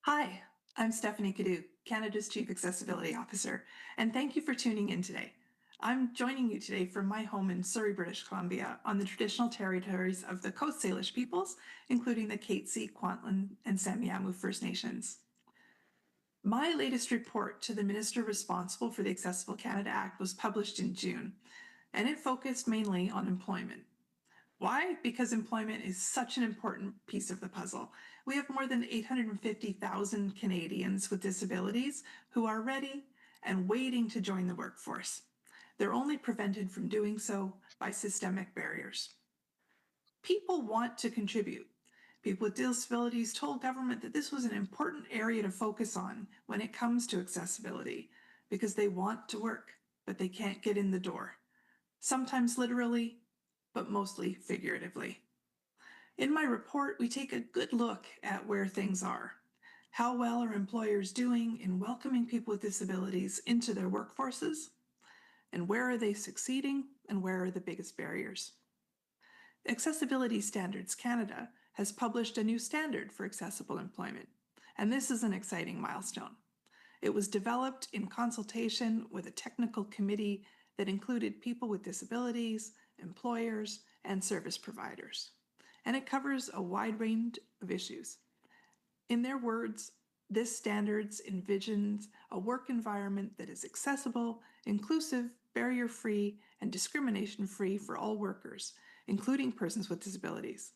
Hi, I'm Stephanie Cadieux, Canada's Chief Accessibility Officer, and thank you for tuning in today. I'm joining you today from my home in Surrey, British Columbia, on the traditional territories of the Coast Salish peoples, including the Katzie, Kwantlen, and Samiamu First Nations. My latest report to the Minister responsible for the Accessible Canada Act was published in June, and it focused mainly on employment. Why? Because employment is such an important piece of the puzzle. We have more than 850,000 Canadians with disabilities who are ready and waiting to join the workforce. They're only prevented from doing so by systemic barriers. People want to contribute. People with disabilities told government that this was an important area to focus on when it comes to accessibility because they want to work, but they can't get in the door. Sometimes literally, but mostly figuratively. In my report, we take a good look at where things are. How well are employers doing in welcoming people with disabilities into their workforces? And where are they succeeding? And where are the biggest barriers? Accessibility Standards Canada has published a new standard for accessible employment, and this is an exciting milestone. It was developed in consultation with a technical committee that included people with disabilities, employers, and service providers. And it covers a wide range of issues. In their words, this standards envisions a work environment that is accessible, inclusive, barrier-free, and discrimination-free for all workers, including persons with disabilities.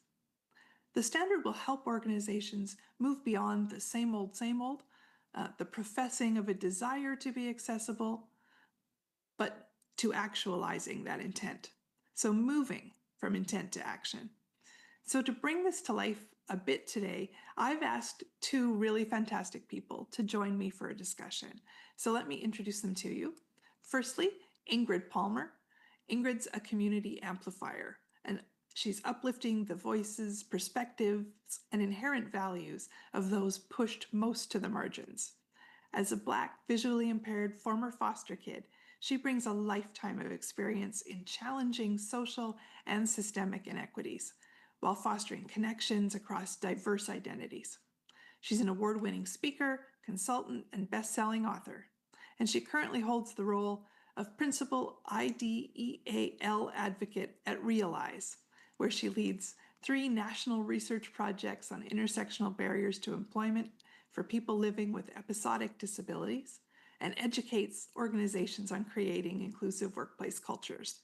The standard will help organizations move beyond the same old, the professing of a desire to be accessible, but to actualizing that intent. So moving from intent to action. So to bring this to life a bit today, I've asked two really fantastic people to join me for a discussion. So let me introduce them to you. Firstly, Ingrid Palmer. Ingrid's a community amplifier, and she's uplifting the voices, perspectives, and inherent values of those pushed most to the margins. As a Black, visually impaired former foster kid, she brings a lifetime of experience in challenging social and systemic inequities while fostering connections across diverse identities. She's an award-winning speaker, consultant, and best-selling author, and she currently holds the role of Principal IDEAL Advocate at Realize, where she leads 3 national research projects on intersectional barriers to employment for people living with episodic disabilities and educates organizations on creating inclusive workplace cultures.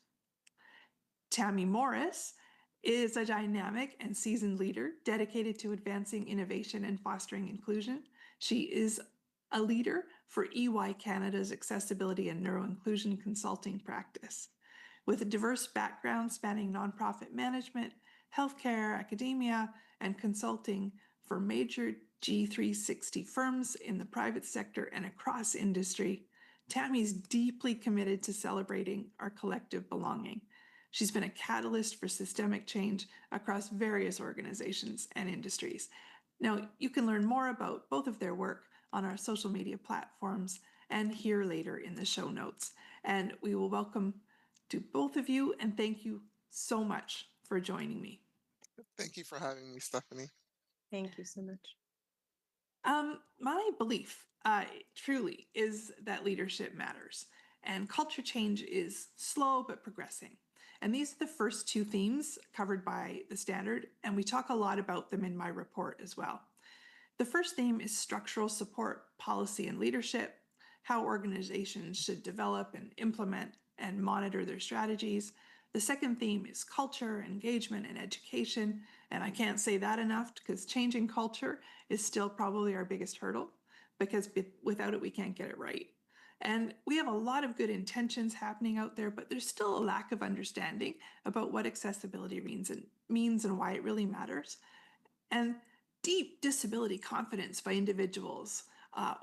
Tammy Morris is a dynamic and seasoned leader dedicated to advancing innovation and fostering inclusion. She is a leader for EY Canada's accessibility and neuroinclusion consulting practice. With a diverse background spanning nonprofit management, healthcare, academia, and consulting for major G360 firms in the private sector and across industry, Tammy's deeply committed to celebrating our collective belonging. She's been a catalyst for systemic change across various organizations and industries. Now, you can learn more about both of their work on our social media platforms and here later in the show notes. And we will welcome to both of you and thank you so much for joining me. Thank you for having me, Stephanie. Thank you so much. My belief truly is that leadership matters and culture change is slow but progressing. And these are the first 2 themes covered by the standard, and we talk a lot about them in my report as well. The first theme is structural support, policy, and leadership, how organizations should develop and implement and monitor their strategies. The second theme is culture, engagement, and education. And I can't say that enough because changing culture is still probably our biggest hurdle because without it, we can't get it right. And we have a lot of good intentions happening out there, but there's still a lack of understanding about what accessibility means and why it really matters. And deep disability confidence by individuals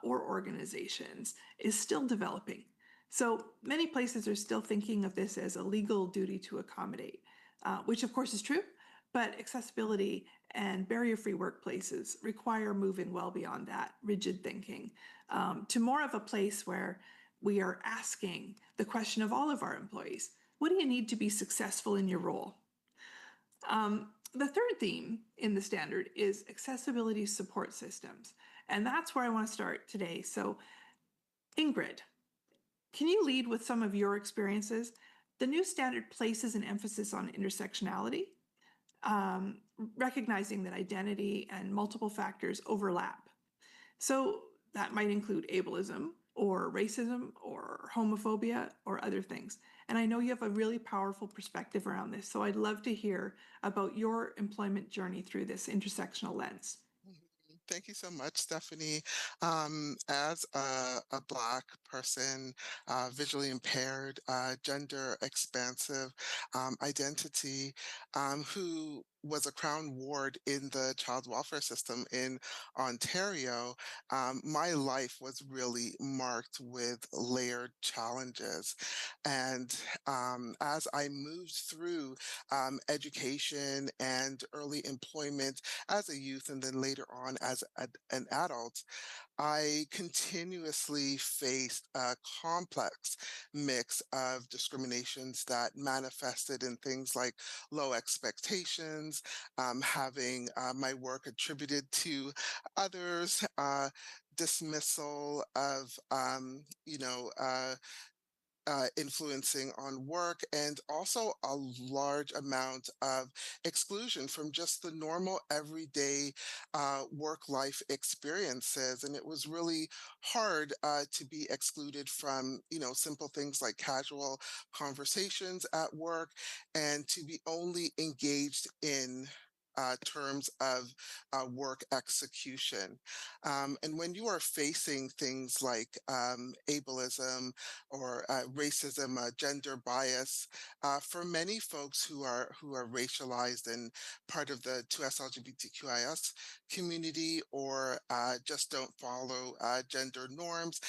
or organizations is still developing. So many places are still thinking of this as a legal duty to accommodate, which of course is true, but accessibility and barrier-free workplaces require moving well beyond that rigid thinking to more of a place where we are asking the question of all of our employees, what do you need to be successful in your role? The third theme in the standard is accessibility support systems. And that's where I want to start today. So, Ingrid, can you lead with some of your experiences? The new standard places an emphasis on intersectionality, um, recognizing that identity and multiple factors overlap. So that might include ableism or racism or homophobia or other things. And I know you have a really powerful perspective around this. So I'd love to hear about your employment journey through this intersectional lens. Thank you so much, Stephanie. As a Black person, visually impaired, gender expansive identity, who was a Crown Ward in the child welfare system in Ontario, my life was really marked with layered challenges. And as I moved through education and early employment as a youth and then later on as an adult, I continuously faced a complex mix of discriminations that manifested in things like low expectations, having my work attributed to others, dismissal of, influencing on work, and also a large amount of exclusion from just the normal everyday work life experiences. And it was really hard to be excluded from, simple things like casual conversations at work, and to be only engaged in terms of work execution. And when you are facing things like ableism or racism, gender bias, for many folks who are racialized and part of the 2S LGBTQIS community, or just don't follow gender norms,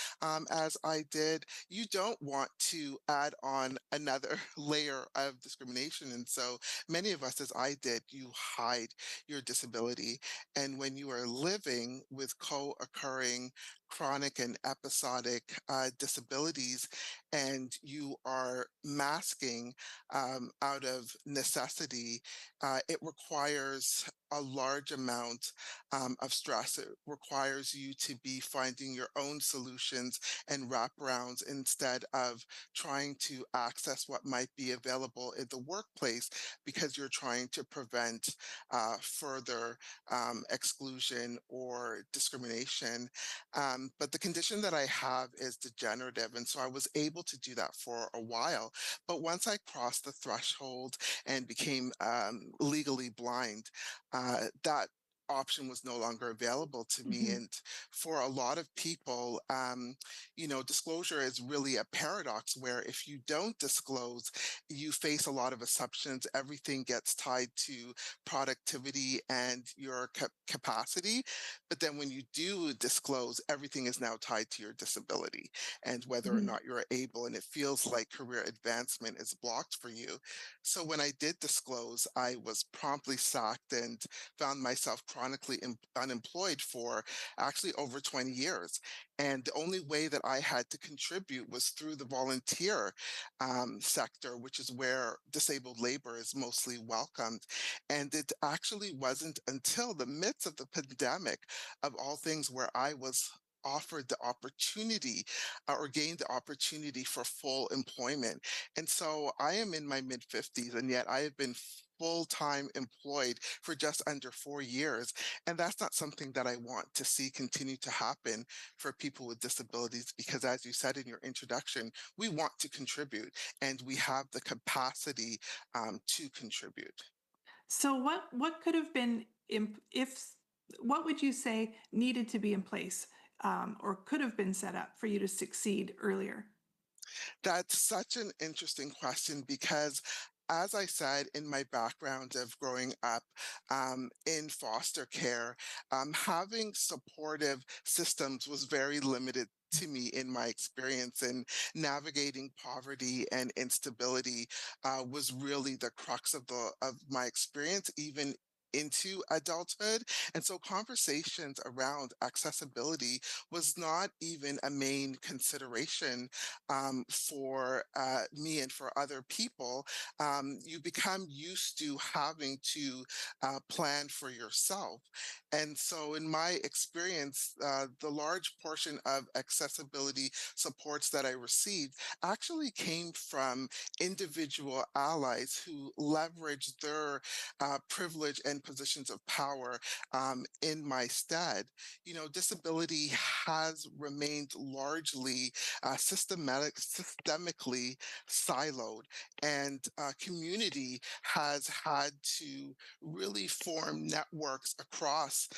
as I did, you don't want to add on another layer of discrimination. And so many of us, as I did, you hide your disability. And when you are living with co-occurring chronic and episodic disabilities, and you are masking out of necessity, it requires a large amount of stress. It requires you to be finding your own solutions and wraparounds instead of trying to access what might be available in the workplace, because you're trying to prevent further exclusion or discrimination. But the condition that I have is degenerative. And so I was able to do that for a while. But once I crossed the threshold and became legally blind, that option was no longer available to me. Mhm. And for a lot of people, disclosure is really a paradox, where if you don't disclose, you face a lot of assumptions. Everything gets tied to productivity and your capacity. But then when you do disclose, everything is now tied to your disability and whether or Mhm. not you're able, and it feels like career advancement is blocked for you. So when I did disclose, I was promptly sacked and found myself chronically unemployed for actually over 20 years. And the only way that I had to contribute was through the volunteer sector, which is where disabled labor is mostly welcomed. And it actually wasn't until the midst of the pandemic, of all things, where I was offered the opportunity or gained the opportunity for full employment. And so I am in my mid 50s, and yet I have been full-time employed for just under 4 years. And that's not something that I want to see continue to happen for people with disabilities, because as you said in your introduction, we want to contribute and we have the capacity to contribute. So what could have been if what would you say needed to be in place or could have been set up for you to succeed earlier? That's such an interesting question, because as I said, in my background of growing up in foster care, having supportive systems was very limited to me in my experience. And navigating poverty and instability was really the crux of my experience, even into adulthood. And so conversations around accessibility was not even a main consideration for me and for other people. You become used to having to plan for yourself. And so, in my experience, the large portion of accessibility supports that I received actually came from individual allies who leveraged their privilege and positions of power in my stead. You know, disability has remained largely systemically siloed, and community has had to really form networks across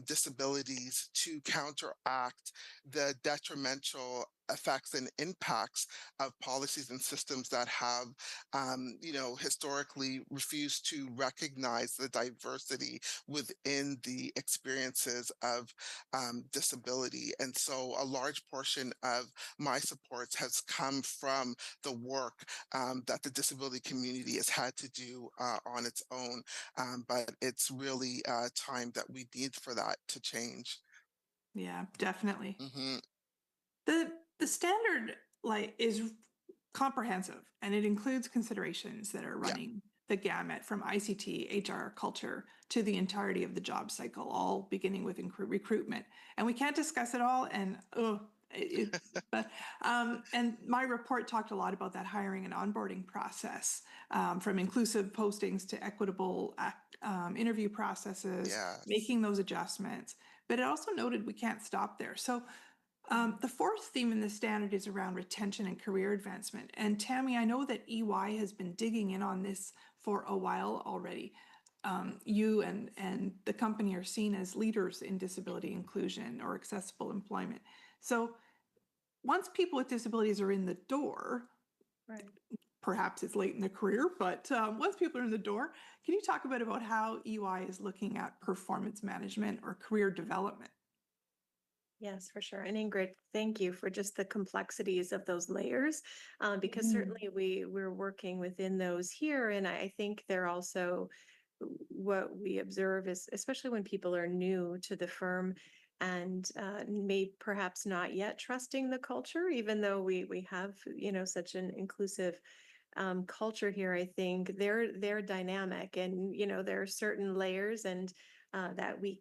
disabilities to counteract the detrimental effects and impacts of policies and systems that have, historically refused to recognize the diversity within the experiences of disability. And so a large portion of my supports has come from the work that the disability community has had to do on its own. But it's really time that we need for that to change. Yeah, definitely. Hmm. The standard is comprehensive, and it includes considerations that are Yeah. running the gamut from ICT, HR, culture to the entirety of the job cycle, all beginning with recruitment. And we can't discuss it all. And but and my report talked a lot about that hiring and onboarding process, from inclusive postings to equitable interview processes, Yes. making those adjustments. But it also noted we can't stop there. So the fourth theme in the standard is around retention and career advancement. And Tammy, I know that EY has been digging in on this for a while already. You and the company are seen as leaders in disability inclusion or accessible employment. So once people with disabilities are in the door, Right. perhaps it's late in the career, but once people are in the door, can you talk a bit about how EY is looking at performance management or career development? Yes, for sure. And Ingrid, thank you for just the complexities of those layers, because certainly we're working within those here, and I think they're also what we observe is, especially when people are new to the firm and may perhaps not yet trusting the culture, even though we have such an inclusive culture here. I think they're dynamic, and there are certain layers and that we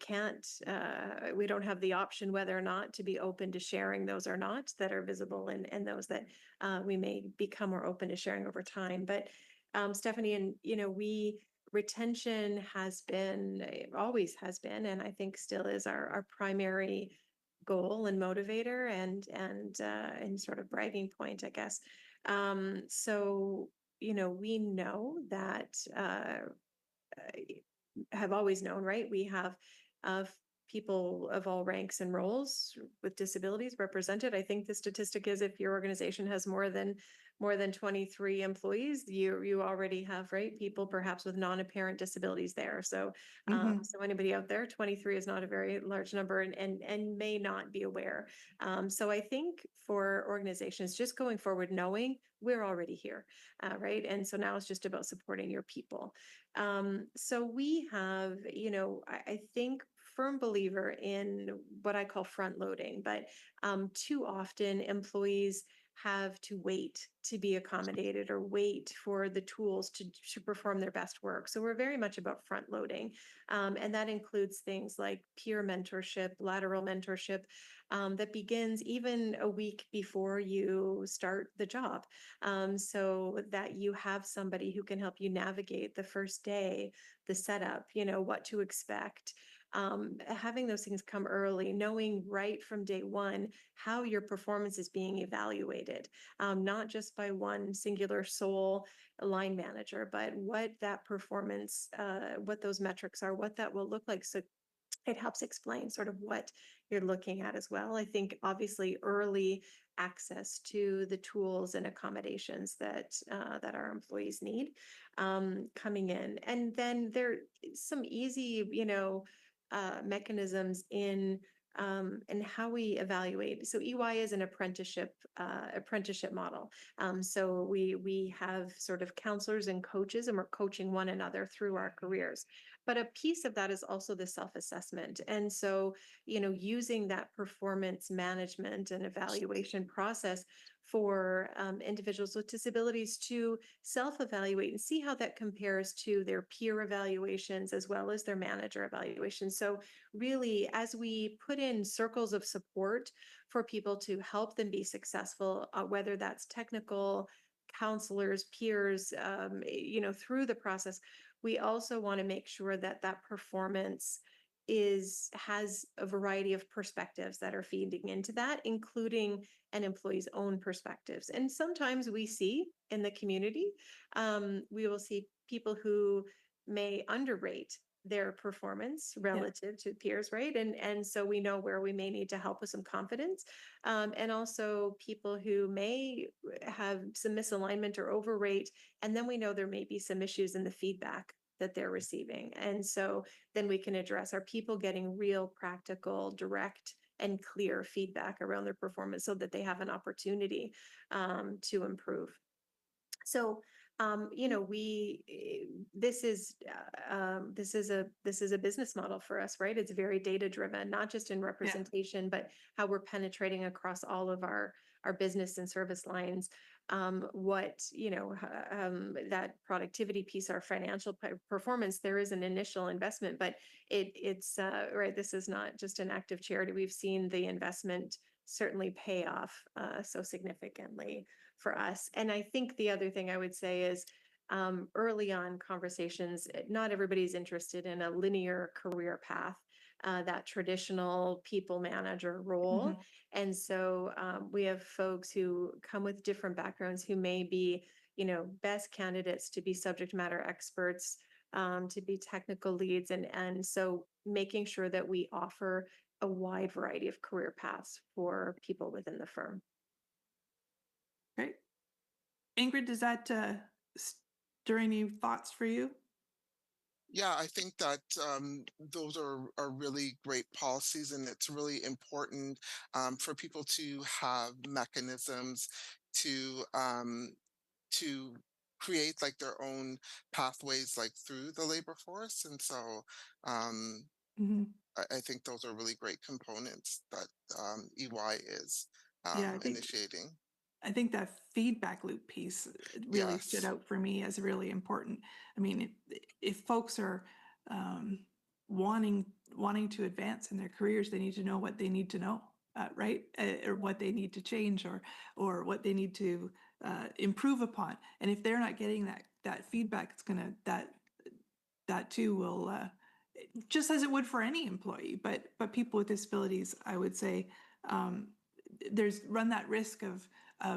don't have the option whether or not to be open to sharing those or not, that are visible, and those that we may become more open to sharing over time. But Stephanie, and we retention has been, always has been, and I think still is our primary goal and motivator, and sort of bragging point, I guess. So we know that have always known, right? We have of people of all ranks and roles with disabilities represented. I think the statistic is, if your organization has more than 23 employees, you already have, right, people perhaps with non-apparent disabilities there. So so anybody out there, 23 is not a very large number, and may not be aware. So I think for organizations just going forward, knowing we're already here, right? And so now it's just about supporting your people. So we have, I think, firm believer in what I call front loading, but too often employees have to wait to be accommodated or wait for the tools to perform their best work. So we're very much about front loading. And that includes things like peer mentorship, lateral mentorship, that begins even a week before you start the job, so that you have somebody who can help you navigate the first day, the setup, what to expect. Having those things come early, knowing right from day one how your performance is being evaluated, not just by one singular sole line manager, but what that performance, what those metrics are, what that will look like. So it helps explain sort of what you're looking at as well. I think obviously early access to the tools and accommodations that our employees need, coming in, and then there some easy mechanisms in and how we evaluate. So EY is an apprenticeship model. So we have sort of counselors and coaches, and we're coaching one another through our careers. But a piece of that is also the self-assessment. And so, using that performance management and evaluation process for individuals with disabilities to self-evaluate and see how that compares to their peer evaluations as well as their manager evaluations. So really, as we put in circles of support for people to help them be successful, whether that's technical, counselors, peers, through the process, we also want to make sure that that performance has a variety of perspectives that are feeding into that, including an employee's own perspectives. And sometimes we see in the community, we will see people who may underrate their performance relative to peers, right? And so we know where we may need to help with some confidence. And also people who may have some misalignment or overrate, and then we know there may be some issues in the feedback that they're receiving. And so then we can address, are people getting real, practical, direct, and clear feedback around their performance so that they have an opportunity to improve. So, this is a business model for us, right? It's very data driven, not just in representation, but how we're penetrating across all of our business and service lines. That productivity piece, our financial performance, there is an initial investment, but it's right. This is not just an act of charity. We've seen the investment certainly pay off so significantly for us. And I think the other thing I would say is early on conversations, not everybody's interested in a linear career path, that traditional people manager role. Mhm. And so we have folks who come with different backgrounds who may be, best candidates to be subject matter experts, to be technical leads. And so making sure that we offer a wide variety of career paths for people within the firm. Great. Ingrid, does that stir any thoughts for you? Yeah, I think that those are really great policies, and it's really important for people to have mechanisms to to create like their own pathways like through the labor force. And so um, Mhm. I think those are really great components that EY is Yeah, initiating. I think that feedback loop piece really stood Yes, out for me as really important. I mean, if folks are um, wanting to advance in their careers, they need to know what they need to know, right? Or what they need to change, or what they need to improve upon. And if they're not getting that feedback, it's gonna that too will just as it would for any employee, but people with disabilities, I would say, um, there's run that risk of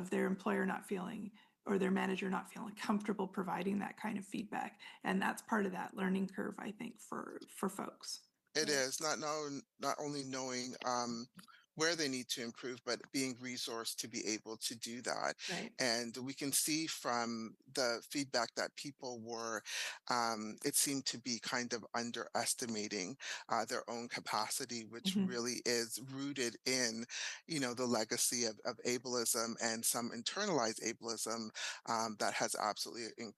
their employer not feeling or their manager not feeling comfortable providing that kind of feedback, and that's part of that learning curve, I think, for folks. it Right. is not only knowing where they need to improve, but being resourced to be able to do that. Right. And we can see from the feedback that people were, it seemed to be kind of underestimating their own capacity, which Hmm. really is rooted in, the legacy of ableism and some internalized ableism that has absolutely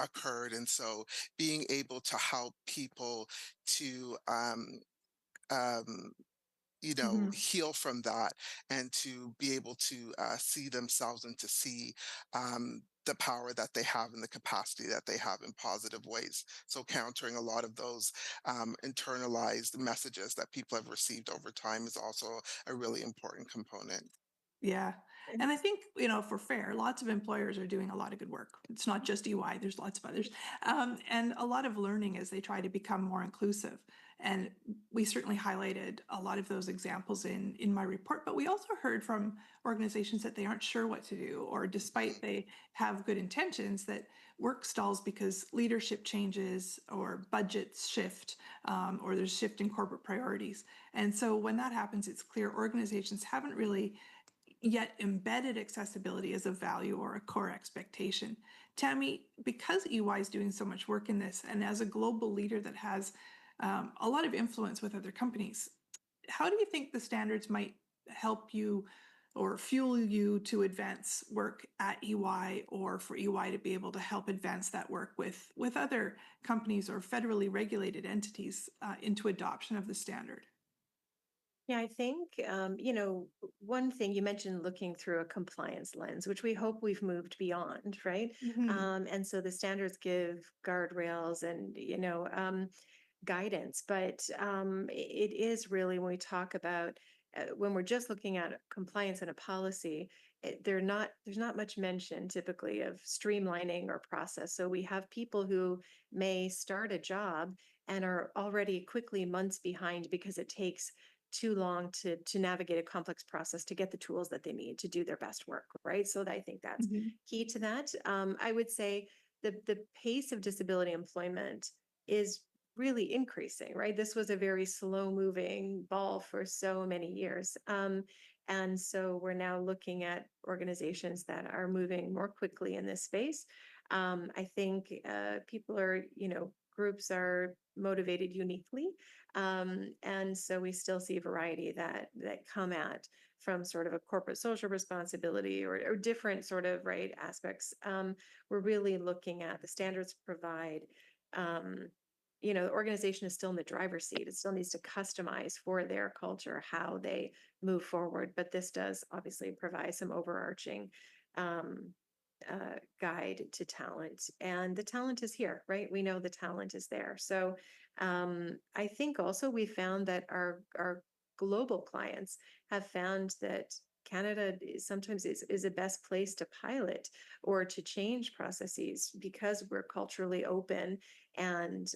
occurred. And so being able to help people to um, Hmm. heal from that, and to be able to see themselves and to see the power that they have and the capacity that they have in positive ways. So countering a lot of those internalized messages that people have received over time is also a really important component. Yeah. And I think, if we're fair, lots of employers are doing a lot of good work. It's not just EY, there's lots of others. And a lot of learning as they try to become more inclusive. And we certainly highlighted a lot of those examples in my report, but we also heard from organizations that they aren't sure what to do, or Mhm. despite they have good intentions, that work stalls because leadership changes or budgets shift, or there's shift in corporate priorities. And so when that happens, it's clear organizations haven't really yet embedded accessibility as a value or a core expectation. Tammy, because EY is doing so much work in this, and as a global leader that has a lot of influence with other companies, how do you think the standards might help you or fuel you to advance work at EY, or for EY to be able to help advance that work with other companies or federally regulated entities into adoption of the standard? Yeah, I think, one thing you mentioned looking through a compliance lens, which we hope we've moved beyond, right? Mhm. And so the standards give guardrails and, guidance, but it is really when we talk about when we're just looking at compliance and a policy, there's not much mention typically of streamlining or process. So we have people who may start a job and are already quickly months behind because it takes too long to navigate a complex process to get the tools that they need to do their best work, right? So I think that's Mhm. key to that. I would say the pace of disability employment is really increasing, right? This was a very slow moving ball for so many years. And so we're now looking at organizations that are moving more quickly in this space. I think people are, groups are motivated uniquely. And so we still see a variety that come at from sort of a corporate social responsibility or different sort of right aspects. We're really looking at the standards provide um, the organization is still in the driver's seat. It still needs to customize for their culture how they move forward. But this does obviously provide some overarching um, guide to talent. And the talent is here, right? We know the talent is there. So I think also we found that our global clients have found that Canada sometimes is a best place to pilot or to change processes because we're culturally open and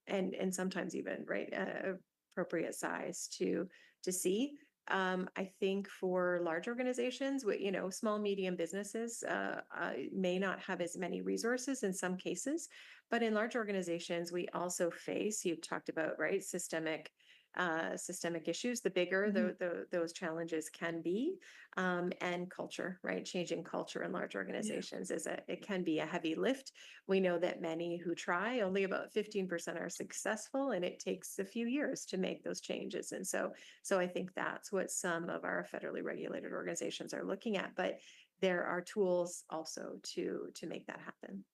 and sometimes even right appropriate size to see. I think for large organizations, small medium businesses may not have as many resources in some cases, but in large organizations, we also face. You talked about right systemic issues. The bigger Mhm. those challenges can be, and culture, right? Changing culture in large Yeah. organizations it can be a heavy lift. We know that many who try, only about 15% are successful, and it takes a few years to make those changes. And so I think that's what some of our federally regulated organizations are looking at. But there are tools also to make that happen.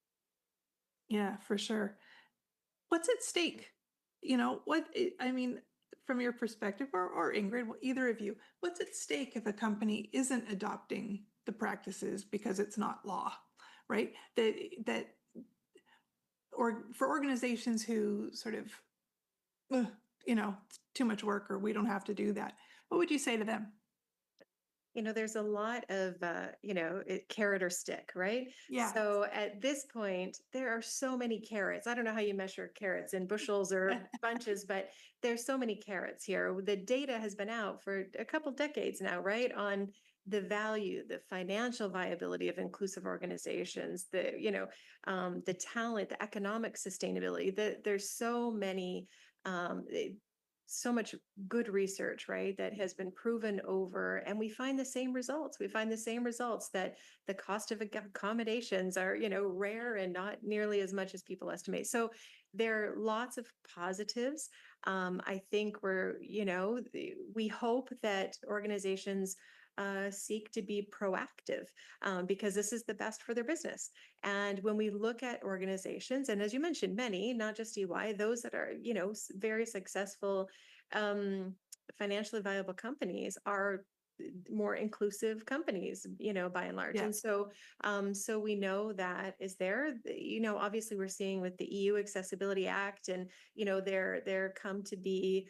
Yeah, for sure. What's at stake? I mean, from your perspective, or Ingrid, either of you, what's at stake if a company isn't adopting the practices because it's not law, right? That or for organizations who sort of, "Ugh, it's too much work, or we don't have to do that. What would you say to them? There's a lot of, carrot or stick, right? Yeah. So at this point, there are so many carrots. I don't know how you measure carrots in bushels or bunches, but there's so many carrots here. The data has been out for a couple decades now, right? On the value, the financial viability of inclusive organizations, the talent, the economic sustainability. There's so many, so much good research, right, that has been proven over, and we find the same results. We find the same results that the cost of accommodations are, rare and not nearly as much as people estimate. So there are lots of positives. I think we hope that organizations seek to be proactive because this is the best for their business. And when we look at organizations, and as you mentioned, many, not just EY, those that are, very successful, um, financially viable companies are more inclusive companies, by and large. Yeah. And so we know that is there. Obviously we're seeing with the EU Accessibility Act, and there come to be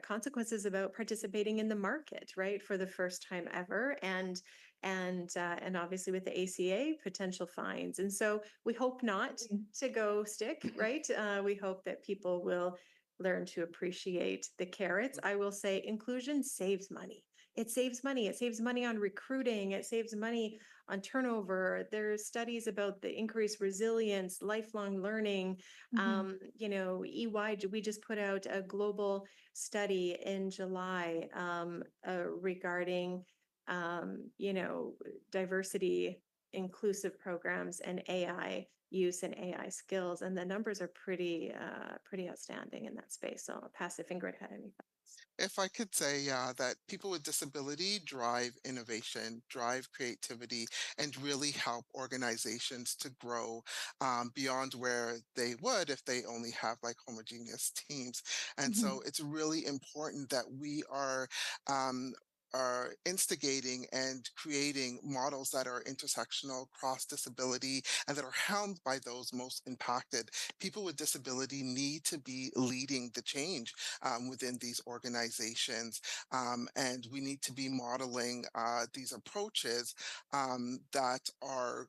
consequences about participating in the market, right, for the first time ever, and obviously with the ACA potential fines. And so we hope not to go stick, right? We hope that people will learn to appreciate the carrots. I will say inclusion saves money. It saves money. It saves money on recruiting. It saves money on turnover. There's studies about the increased resilience, lifelong learning. Mhm. EY, we just put out a global study in July regarding, diversity, inclusive programs, and AI use and AI skills, and the numbers are pretty outstanding in that space. So I'll pass if Ingrid had any thoughts. If I could say, yeah, that people with disability drive innovation, drive creativity, and really help organizations to grow beyond where they would if they only have like homogeneous teams. And Mhm. so it's really important that we um, are instigating and creating models that are intersectional, cross disability, and that are helmed by those most impacted. People with disability need to be leading the change within these organizations. And we need to be modeling these approaches that are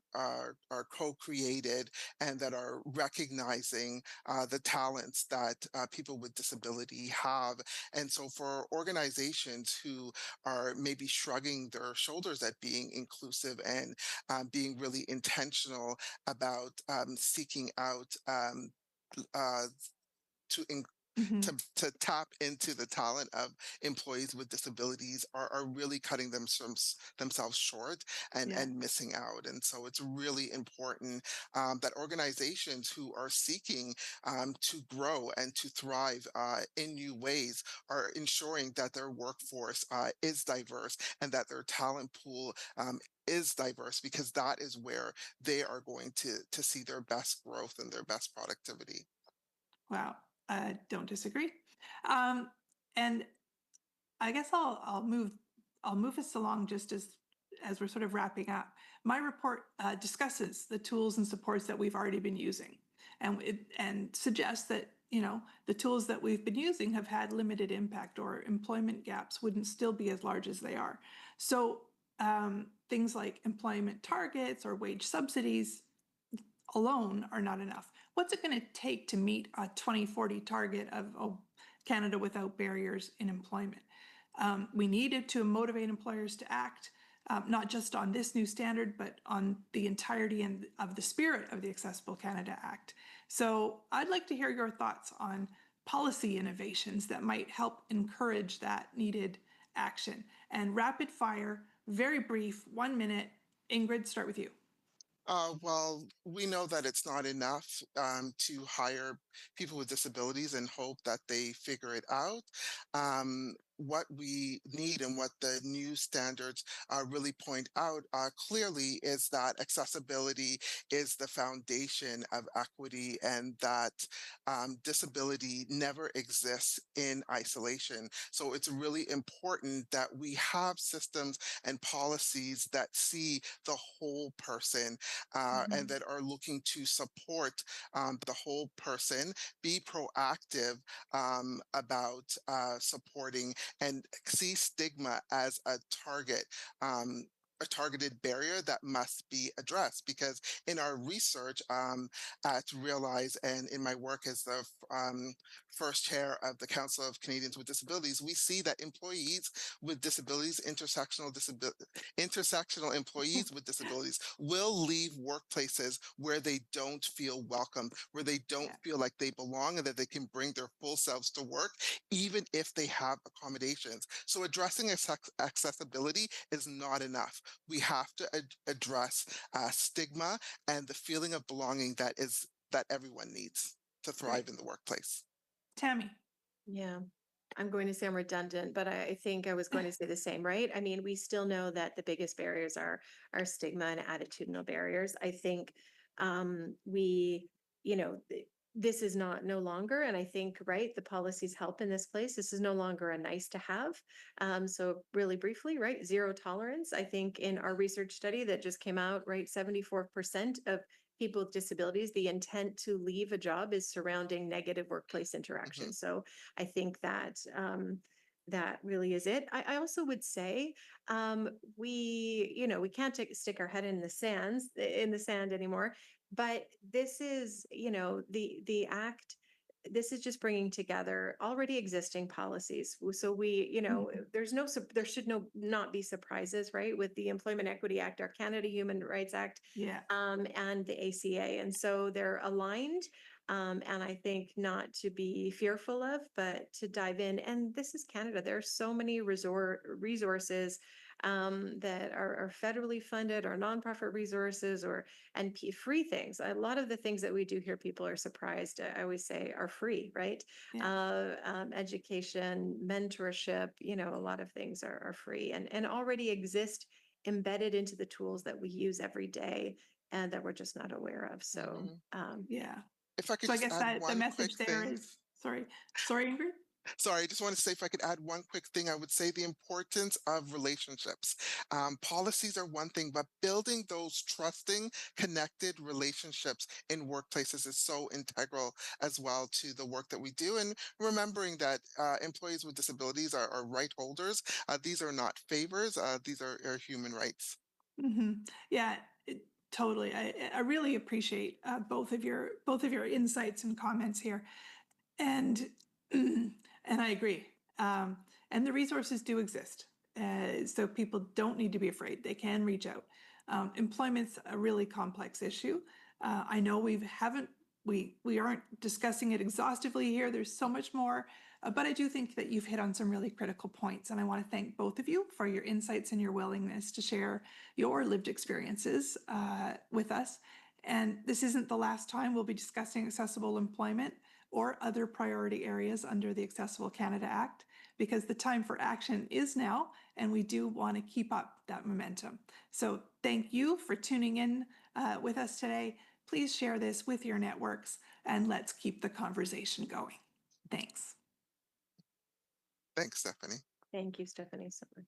co-created and that are recognizing the talents that people with disability have. And so for organizations who are maybe shrugging their shoulders at being inclusive and being really intentional about seeking out uh, to Mhm. to tap into the talent of employees with disabilities are really cutting themselves short Yeah. and missing out. And so it's really important that organizations who are seeking to grow and to thrive in new ways are ensuring that their workforce is diverse and that their talent pool is diverse, because that is where they are going to see their best growth and their best productivity. Wow. Don't disagree. Um, and I guess I'll move us along just as we're sort of wrapping up. My report discusses the tools and supports that we've already been using, and suggests that the tools that we've been using have had limited impact, or employment gaps wouldn't still be as large as they are. So things like employment targets or wage subsidies alone are not enough. What's it going to take to meet a 2040 target of Canada without barriers in employment? We needed to motivate employers to act, not just on this new standard, but on the entirety of the spirit of the Accessible Canada Act. So I'd like to hear your thoughts on policy innovations that might help encourage that needed action. And rapid fire, very brief, 1 minute. Ingrid, start with you. Well, we know that it's not enough to hire people with disabilities and hope that they figure it out. What we need and what the new standards really point out clearly is that accessibility is the foundation of equity, and that disability never exists in isolation. So it's really important that we have systems and policies that see the whole person and Mhm. that are looking to support the whole person, be proactive about supporting, and see stigma as a targeted barrier that must be addressed. Because in our research at Realize and in my work as the first chair of the Council of Canadians with Disabilities, we see that employees with disabilities, intersectional employees with disabilities will leave workplaces where they don't feel welcome, where they don't Yeah, feel like they belong and that they can bring their full selves to work, even if they have accommodations. So addressing accessibility is not enough. We have to address stigma and the feeling of belonging that everyone needs to great. thrive in the workplace. Tammy. Yeah. I'm going to say I'm redundant, but I think I was going to say the same, right? I mean, we still know that the biggest barriers are stigma and attitudinal barriers. I think we, you know, this is not no longer, and I think right, the policies help in this place. This is no longer a nice to have. So really briefly, right, zero tolerance. I think in our research study that just came out, right, 74% of people with disabilities, the intent to leave a job is surrounding negative workplace Mhm. interaction. So I think that that really is it. I also would say we can't stick our head in the sand anymore. But this is the act. This is just bringing together already existing policies. So Mhm. there should not be surprises, right? With the Employment Equity Act, our Canada Human Rights Act, Yeah, and the ACA, and so they're aligned. And I think not to be fearful of, but to dive in. And this is Canada. There are so many resources that are federally funded or nonprofit resources and free things. A lot of the things that we do here, people are surprised. I always say are free, right? Yeah. Education, mentorship, a lot of things are free and already exist embedded into the tools that we use every day and that we're just not aware of. So, Mhm. Yeah. If I could So I just guess add that the one quick message there thing. is, sorry, Ingrid? Sorry, I just want to say if I could add one quick thing, I would say the importance of relationships. Policies are one thing, but building those trusting, connected relationships in workplaces is so integral as well to the work that we do. And remembering that employees with disabilities are right holders. These are not favors, these are human rights. Hmm. Yeah, totally. I really appreciate both of your insights and comments here, and and I agree. Um, and the resources do exist, so people don't need to be afraid. They can reach out. Employment's a really complex issue. I know we aren't discussing it exhaustively here. There's so much more, but I do think that you've hit on some really critical points, and I want to thank both of you for your insights and your willingness to share your lived experiences with us. And this isn't the last time we'll be discussing accessible employment or other priority areas under the Accessible Canada Act, because the time for action is now, and we do want to keep up that momentum. So thank you for tuning in with us today. Please share this with your networks, and let's keep the conversation going. Thanks. Thanks, Stephanie. thank you, Stephanie, so much.